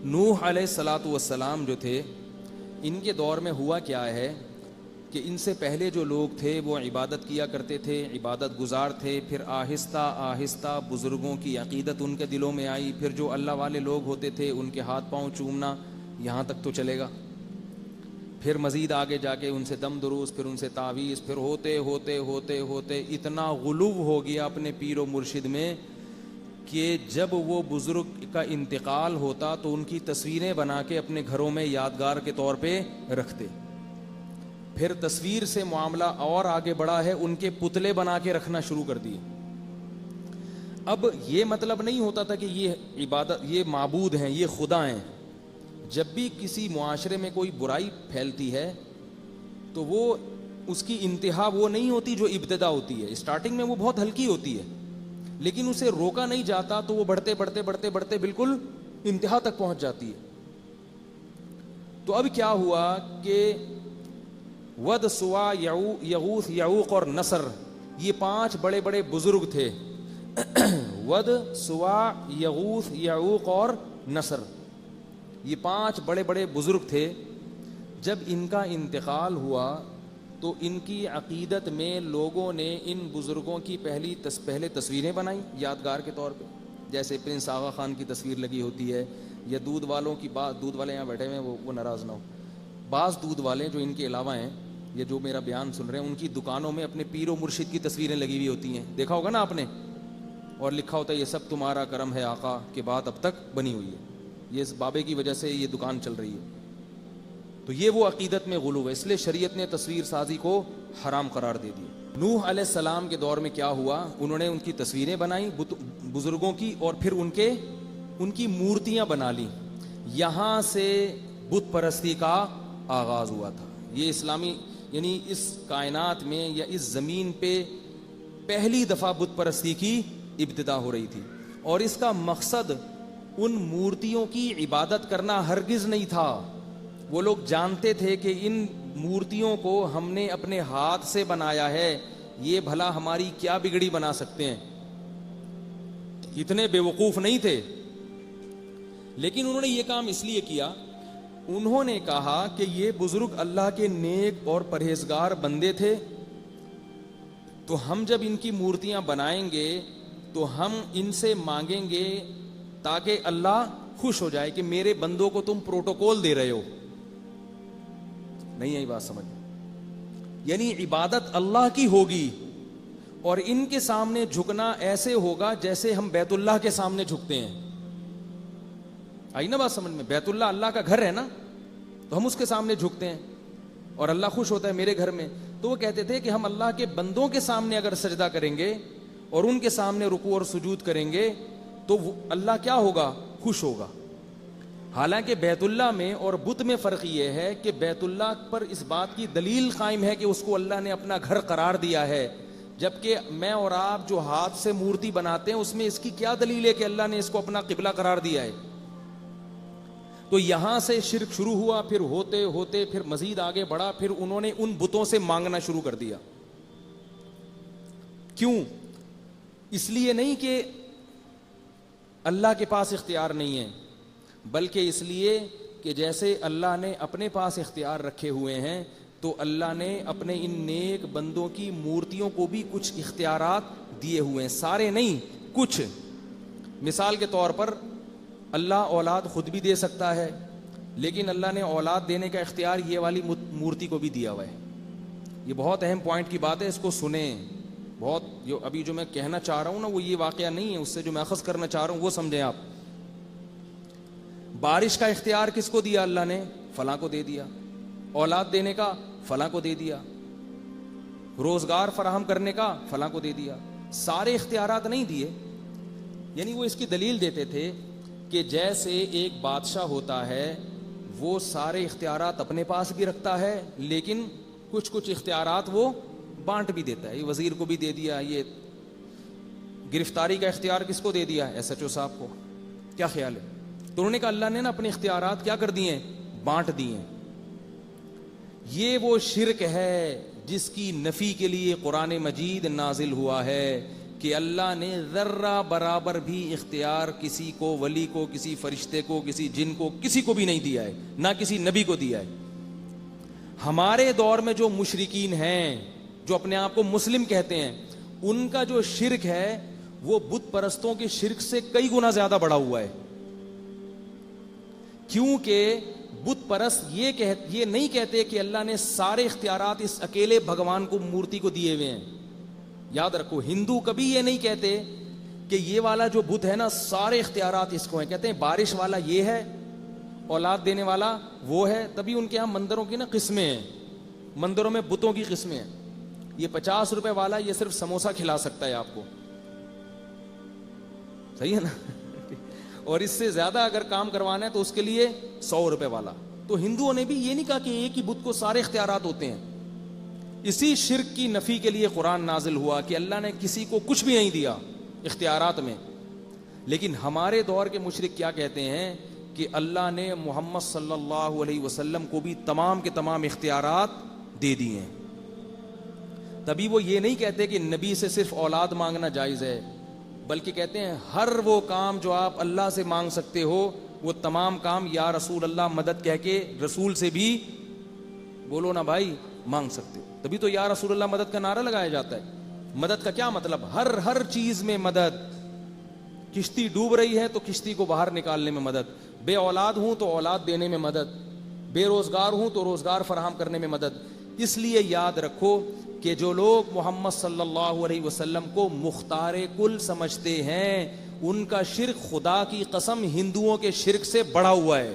نوح علیہ الصلاۃ والسلام جو تھے، ان کے دور میں ہوا کیا ہے کہ ان سے پہلے جو لوگ تھے وہ عبادت کیا کرتے تھے، عبادت گزار تھے، پھر آہستہ آہستہ بزرگوں کی عقیدت ان کے دلوں میں آئی، پھر جو اللہ والے لوگ ہوتے تھے ان کے ہاتھ پاؤں چومنا، یہاں تک تو چلے گا، پھر مزید آگے جا کے ان سے دم دروس، پھر ان سے تعویذ، پھر ہوتے ہوتے ہوتے ہوتے اتنا غلو ہو گیا اپنے پیر و مرشد میں کہ جب وہ بزرگ کا انتقال ہوتا تو ان کی تصویریں بنا کے اپنے گھروں میں یادگار کے طور پہ رکھتے۔ پھر تصویر سے معاملہ اور آگے بڑھا ہے، ان کے پتلے بنا کے رکھنا شروع کر دیے۔ اب یہ مطلب نہیں ہوتا تھا کہ یہ عبادت، یہ معبود ہیں، یہ خدا ہیں۔ جب بھی کسی معاشرے میں کوئی برائی پھیلتی ہے تو وہ اس کی انتہا وہ نہیں ہوتی جو ابتدا ہوتی ہے، اسٹارٹنگ میں وہ بہت ہلکی ہوتی ہے، لیکن اسے روکا نہیں جاتا تو وہ بڑھتے بڑھتے بڑھتے بڑھتے بالکل انتہا تک پہنچ جاتی ہے۔ تو اب کیا ہوا کہ ود، سوا، یغوث، یعوق اور نصر، یہ 5 بڑے بڑے بزرگ تھے۔ ود، سوا، یغوث، یعوق اور نصر، یہ 5 بڑے بڑے بزرگ تھے۔ جب ان کا انتقال ہوا تو ان کی عقیدت میں لوگوں نے ان بزرگوں کی پہلے تصویریں بنائیں یادگار کے طور پہ، جیسے پرنس آغا خان کی تصویر لگی ہوتی ہے، یا دودھ والوں کی بات، دودھ والے یہاں بیٹھے ہوئے ہیں وہ ناراض نہ ہو، بعض دودھ والے جو ان کے علاوہ ہیں یہ جو میرا بیان سن رہے ہیں، ان کی دکانوں میں اپنے پیر و مرشد کی تصویریں لگی ہوئی ہوتی ہیں، دیکھا ہوگا نا آپ نے، اور لکھا ہوتا ہے یہ سب تمہارا کرم ہے آقا، کے بعد اب تک بنی ہوئی ہے، یہ اس بابے کی وجہ سے یہ دکان چل رہی ہے۔ تو یہ وہ عقیدت میں غلو ہے، اس لیے شریعت نے تصویر سازی کو حرام قرار دے دی۔ نوح علیہ السلام کے دور میں کیا ہوا، انہوں نے ان کی تصویریں بنائیں بزرگوں کی، اور پھر ان کی مورتیاں بنا لی، یہاں سے بت پرستی کا آغاز ہوا تھا۔ یہ اسلامی یعنی اس کائنات میں یا اس زمین پہ پہلی دفعہ بت پرستی کی ابتدا ہو رہی تھی، اور اس کا مقصد ان مورتیوں کی عبادت کرنا ہرگز نہیں تھا۔ وہ لوگ جانتے تھے کہ ان مورتیوں کو ہم نے اپنے ہاتھ سے بنایا ہے، یہ بھلا ہماری کیا بگڑی بنا سکتے ہیں، اتنے بے وقوف نہیں تھے۔ لیکن انہوں نے یہ کام اس لیے کیا، انہوں نے کہا کہ یہ بزرگ اللہ کے نیک اور پرہیزگار بندے تھے، تو ہم جب ان کی مورتیاں بنائیں گے تو ہم ان سے مانگیں گے تاکہ اللہ خوش ہو جائے کہ میرے بندوں کو تم پروٹوکول دے رہے ہو۔ نہیں آئی بات سمجھ؟ یعنی عبادت اللہ کی ہوگی، اور ان کے سامنے جھکنا ایسے ہوگا جیسے ہم بیت اللہ کے سامنے جھکتے ہیں۔ آئی نا بات سمجھ میں؟ بیت اللہ اللہ کا گھر ہے نا، تو ہم اس کے سامنے جھکتے ہیں اور اللہ خوش ہوتا ہے میرے گھر میں۔ تو وہ کہتے تھے کہ ہم اللہ کے بندوں کے سامنے اگر سجدہ کریں گے اور ان کے سامنے رکوع اور سجود کریں گے تو اللہ کیا ہوگا؟ خوش ہوگا۔ حالانکہ بیت اللہ میں اور بت میں فرق یہ ہے کہ بیت اللہ پر اس بات کی دلیل قائم ہے کہ اس کو اللہ نے اپنا گھر قرار دیا ہے، جبکہ میں اور آپ جو ہاتھ سے مورتی بناتے ہیں اس میں اس کی کیا دلیل ہے کہ اللہ نے اس کو اپنا قبلہ قرار دیا ہے؟ تو یہاں سے شرک شروع ہوا، پھر ہوتے ہوتے پھر مزید آگے بڑھا، پھر انہوں نے ان بتوں سے مانگنا شروع کر دیا۔ کیوں؟ اس لیے نہیں کہ اللہ کے پاس اختیار نہیں ہے، بلکہ اس لیے کہ جیسے اللہ نے اپنے پاس اختیار رکھے ہوئے ہیں تو اللہ نے اپنے ان نیک بندوں کی مورتیوں کو بھی کچھ اختیارات دیے ہوئے ہیں، سارے نہیں، کچھ۔ مثال کے طور پر اللہ اولاد خود بھی دے سکتا ہے، لیکن اللہ نے اولاد دینے کا اختیار یہ والی مورتی کو بھی دیا ہوا ہے۔ یہ بہت اہم پوائنٹ کی بات ہے، اس کو سنیں بہت۔ جو میں کہنا چاہ رہا ہوں نا وہ یہ واقعہ نہیں ہے، اس سے جو میں اخذ کرنا چاہ رہا ہوں وہ سمجھیں آپ۔ بارش کا اختیار کس کو دیا اللہ نے؟ فلاں کو دے دیا۔ اولاد دینے کا فلاں کو دے دیا۔ روزگار فراہم کرنے کا فلاں کو دے دیا۔ سارے اختیارات نہیں دیے۔ یعنی وہ اس کی دلیل دیتے تھے کہ جیسے ایک بادشاہ ہوتا ہے وہ سارے اختیارات اپنے پاس بھی رکھتا ہے، لیکن کچھ اختیارات وہ بانٹ بھی دیتا ہے۔ یہ وزیر کو بھی دے دیا، یہ گرفتاری کا اختیار کس کو دے دیا؟ ایس ایچ او صاحب کو۔ کیا خیال ہے؟ تو انہوں نے کہا اللہ نے نا اپنے اختیارات کیا کر دیے؟ بانٹ دیے۔ یہ وہ شرک ہے جس کی نفی کے لیے قرآن مجید نازل ہوا ہے کہ اللہ نے ذرہ برابر بھی اختیار کسی کو، ولی کو، کسی فرشتے کو، کسی جن کو، کسی کو بھی نہیں دیا ہے، نہ کسی نبی کو دیا ہے۔ ہمارے دور میں جو مشرکین ہیں، جو اپنے آپ کو مسلم کہتے ہیں، ان کا جو شرک ہے وہ بت پرستوں کے شرک سے کئی گنا زیادہ بڑھا ہوا ہے، کیونکہ بت پرست یہ نہیں کہتے کہ اللہ نے سارے اختیارات اس اکیلے بھگوان کو، مورتی کو دیے ہوئے ہیں۔ یاد رکھو، ہندو کبھی یہ نہیں کہتے کہ یہ والا جو بت ہے نا سارے اختیارات اس کو ہیں، کہتے ہیں بارش والا یہ ہے، اولاد دینے والا وہ ہے۔ تبھی ان کے ہاں مندروں کی نا قسمیں ہیں، مندروں میں بتوں کی قسمیں ہیں۔ یہ 50 روپے والا یہ صرف سموسہ کھلا سکتا ہے آپ کو، صحیح ہے نا؟ اور اس سے زیادہ اگر کام کروانا ہے تو اس کے لیے 100 روپے والا۔ تو ہندوؤں نے بھی یہ نہیں کہا کہ ایک ہی بت کو سارے اختیارات ہوتے ہیں۔ اسی شرک کی نفی کے لیے قرآن نازل ہوا کہ اللہ نے کسی کو کچھ بھی نہیں دیا اختیارات میں۔ لیکن ہمارے دور کے مشرک کیا کہتے ہیں کہ اللہ نے محمد صلی اللہ علیہ وسلم کو بھی تمام کے تمام اختیارات دے دیے ہیں۔ تبھی وہ یہ نہیں کہتے کہ نبی سے صرف اولاد مانگنا جائز ہے، بلکہ کہتے ہیں ہر وہ کام جو آپ اللہ سے مانگ سکتے ہو وہ تمام کام یا رسول اللہ مدد کہہ کے رسول سے بھی بولو نا بھائی مانگ سکتے ہو۔ تبھی تو یا رسول اللہ مدد کا نعرہ لگایا جاتا ہے۔ مدد کا کیا مطلب؟ ہر چیز میں مدد۔ کشتی ڈوب رہی ہے تو کشتی کو باہر نکالنے میں مدد، بے اولاد ہوں تو اولاد دینے میں مدد، بے روزگار ہوں تو روزگار فراہم کرنے میں مدد۔ اس لیے یاد رکھو کہ جو لوگ محمد صلی اللہ علیہ وسلم کو مختار کل سمجھتے ہیں ان کا شرک خدا کی قسم ہندوؤں کے شرک سے بڑا ہوا ہے۔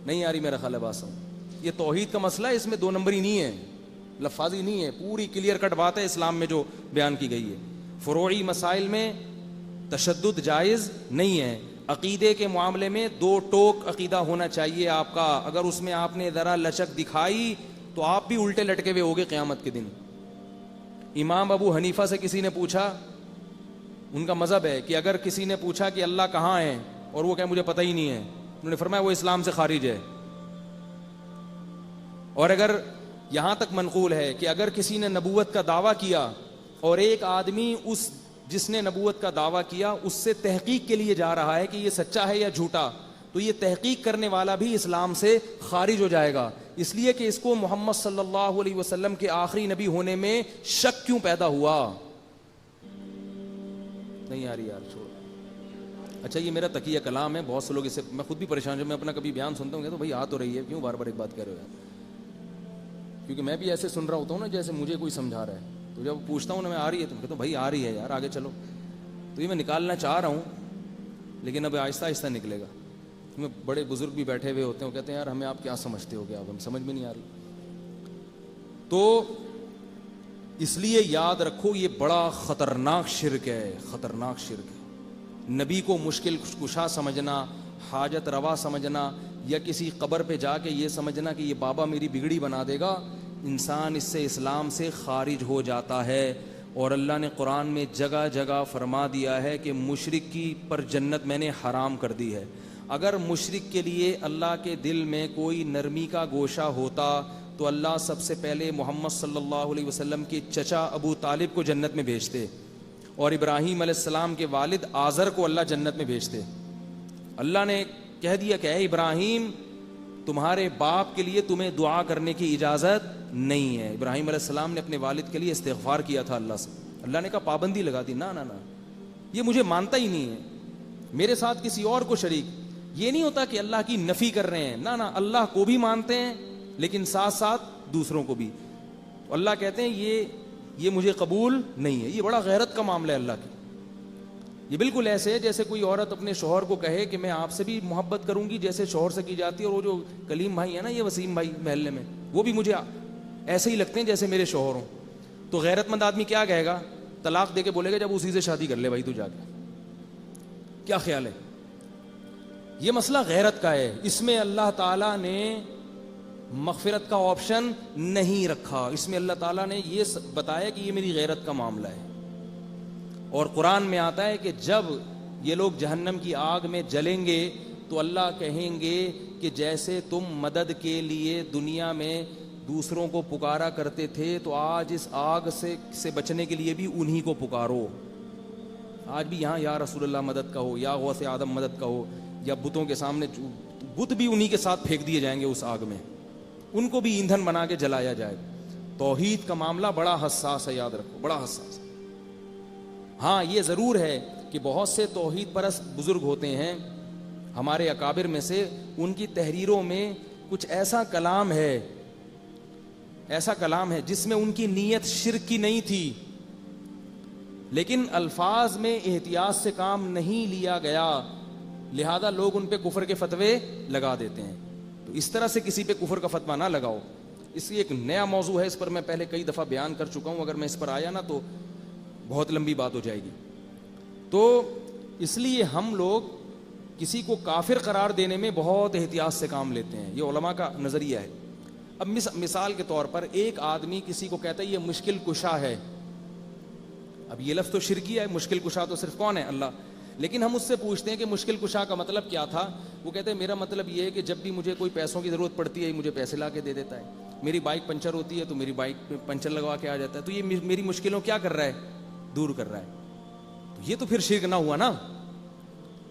نہیں آ رہی میرا خیال ہے بات سمجھ؟ یہ توحید کا مسئلہ ہے، اس میں 2 نمبری نہیں ہے، لفاظی نہیں ہے، پوری کلیئر کٹ بات ہے اسلام میں جو بیان کی گئی ہے۔ فروعی مسائل میں تشدد جائز نہیں ہے۔ عقیدے کے معاملے میں 2 ٹوک عقیدہ ہونا چاہیے آپ کا۔ اگر اس میں آپ نے ذرا لچک دکھائی تو آپ بھی الٹے لٹکے ہوئے ہوگے قیامت کے دن۔ امام ابو حنیفہ سے کسی نے پوچھا، ان کا مذہب ہے کہ اگر کسی نے پوچھا کہ اللہ کہاں ہے اور وہ کہے مجھے پتہ ہی نہیں ہے، انہوں نے فرمایا وہ اسلام سے خارج ہے۔ اور اگر یہاں تک منقول ہے کہ اگر کسی نے نبوت کا دعویٰ کیا اور ایک آدمی اس جس نے نبوت کا دعویٰ کیا اس سے تحقیق کے لیے جا رہا ہے کہ یہ سچا ہے یا جھوٹا، تو یہ تحقیق کرنے والا بھی اسلام سے خارج ہو جائے گا، اس لیے کہ اس کو محمد صلی اللہ علیہ وسلم کے آخری نبی ہونے میں شک کیوں پیدا ہوا؟ نہیں آ رہی یار، چھوڑ۔ اچھا یہ میرا تقیہ کلام ہے، بہت سے لوگ اسے، میں خود بھی پریشان ہوں، میں اپنا کبھی بیان سنتا ہوں کہ تو بھائی آ تو رہی ہے، کیوں بار بار ایک بات کہہ رہے ہو؟ کیونکہ میں بھی ایسے سن رہا ہوتا ہوں نا جیسے مجھے کوئی سمجھا رہا ہے، تو جب پوچھتا ہوں نا میں آ رہی ہے، تو کہتا ہوں بھائی آ رہی ہے یار آگے چلو۔ تو یہ میں نکالنا چاہ رہا ہوں لیکن اب آہستہ آہستہ نکلے گا۔ میں بڑے بزرگ بھی بیٹھے ہوئے ہوتے ہیں، وہ کہتے ہیں یار ہمیں آپ کیا سمجھتے ہو گیا، اب ہم سمجھ میں نہیں آ رہی۔ تو اس لیے یاد رکھو یہ بڑا خطرناک شرک ہے، خطرناک شرک ہے۔ نبی کو مشکل کشا سمجھنا، حاجت روا سمجھنا، یا کسی قبر پہ جا کے یہ سمجھنا کہ یہ بابا میری بگڑی بنا دے گا، انسان اس سے اسلام سے خارج ہو جاتا ہے۔ اور اللہ نے قرآن میں جگہ جگہ فرما دیا ہے کہ مشرک کی پر جنت میں نے حرام کر دی ہے۔ اگر مشرک کے لیے اللہ کے دل میں کوئی نرمی کا گوشہ ہوتا تو اللہ سب سے پہلے محمد صلی اللہ علیہ وسلم کے چچا ابو طالب کو جنت میں بھیجتے، اور ابراہیم علیہ السلام کے والد آزر کو اللہ جنت میں بھیجتے۔ اللہ نے کہہ دیا کہ اے ابراہیم تمہارے باپ کے لیے تمہیں دعا کرنے کی اجازت نہیں ہے۔ ابراہیم علیہ السلام نے اپنے والد کے لیے استغفار کیا تھا اللہ سے، اللہ نے کہا پابندی لگا دی، نا نا نا یہ مجھے مانتا ہی نہیں ہے، میرے ساتھ کسی اور کو شریک۔ یہ نہیں ہوتا کہ اللہ کی نفی کر رہے ہیں، نا نا اللہ کو بھی مانتے ہیں لیکن ساتھ ساتھ دوسروں کو بھی۔ اللہ کہتے ہیں یہ مجھے قبول نہیں ہے۔ یہ بڑا غیرت کا معاملہ ہے اللہ کی۔ یہ بالکل ایسے ہے جیسے کوئی عورت اپنے شوہر کو کہے کہ میں آپ سے بھی محبت کروں گی جیسے شوہر سے کی جاتی ہے، اور وہ جو کلیم بھائی ہے نا، یہ وسیم بھائی محلے میں، وہ بھی مجھے ایسے ہی لگتے ہیں جیسے میرے شوہر ہوں۔ تو غیرت مند آدمی کیا کہے گا؟ طلاق دے کے بولے گا جب اسی سے شادی کر لے بھائی تو جا کے۔ کیا خیال ہے؟ یہ مسئلہ غیرت کا ہے، اس میں اللہ تعالیٰ نے مغفرت کا آپشن نہیں رکھا، اس میں اللہ تعالیٰ نے یہ بتایا کہ یہ میری غیرت کا معاملہ ہے۔ اور قرآن میں آتا ہے کہ جب یہ لوگ جہنم کی آگ میں جلیں گے تو اللہ کہیں گے کہ جیسے تم مدد کے لیے دنیا میں دوسروں کو پکارا کرتے تھے تو آج اس آگ سے بچنے کے لیے بھی انہی کو پکارو. آج بھی یہاں یا رسول اللہ مدد کہو, یا غوث آدم مدد کہو, یا بتوں کے سامنے, بت بھی انہی کے ساتھ پھینک دیے جائیں گے اس آگ میں, ان کو بھی ایندھن بنا کے جلایا جائے. توحید کا معاملہ بڑا حساس ہے, یاد رکھو, بڑا حساس. ہاں یہ ضرور ہے کہ بہت سے توحید پرست بزرگ ہوتے ہیں ہمارے اکابر میں سے, ان کی تحریروں میں کچھ ایسا کلام ہے جس میں ان کی نیت شرک کی نہیں تھی, لیکن الفاظ میں احتیاط سے کام نہیں لیا گیا, لہذا لوگ ان پہ کفر کے فتوے لگا دیتے ہیں. تو اس طرح سے کسی پہ کفر کا فتویٰ نہ لگاؤ. اس لیے ایک نیا موضوع ہے, اس پر میں پہلے کئی دفعہ بیان کر چکا ہوں, اگر میں اس پر آیا نا تو بہت لمبی بات ہو جائے گی. تو اس لیے ہم لوگ کسی کو کافر قرار دینے میں بہت احتیاط سے کام لیتے ہیں, یہ علماء کا نظریہ ہے. اب مثال کے طور پر ایک آدمی کسی کو کہتا ہے یہ مشکل کشا ہے. اب یہ لفظ تو شرکی ہے, مشکل کشا تو صرف کون ہے؟ اللہ. لیکن ہم اس سے پوچھتے ہیں کہ مشکل کشا کا مطلب کیا تھا؟ وہ کہتے ہیں میرا مطلب یہ ہے کہ جب بھی مجھے کوئی پیسوں کی ضرورت پڑتی ہے مجھے پیسے لا کے دے دیتا ہے, میری بائک پنچر ہوتی ہے تو میری بائک پہ پنچر لگوا کے آ جاتا ہے, تو یہ میری مشکلوں کیا کر رہا ہے؟ دور کر رہا ہے. تو یہ تو پھر شرک نہ ہوا نا.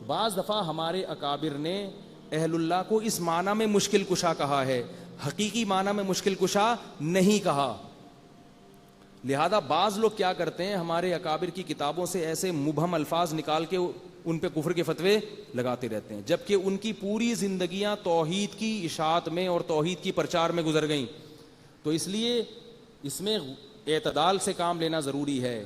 بعض دفعہ ہمارے اکابر نے اہل اللہ کو اس معنی میں مشکل کشا کہا ہے, حقیقی معنی میں مشکل کشا نہیں کہا. لہذا بعض لوگ کیا کرتے ہیں, ہمارے اکابر کی کتابوں سے ایسے مبہم الفاظ نکال کے ان پہ کفر کے فتوے لگاتے رہتے ہیں, جبکہ ان کی پوری زندگیاں توحید کی اشاعت میں اور توحید کی پرچار میں گزر گئیں. تو اس لیے اس میں اعتدال سے کام لینا ضروری ہے.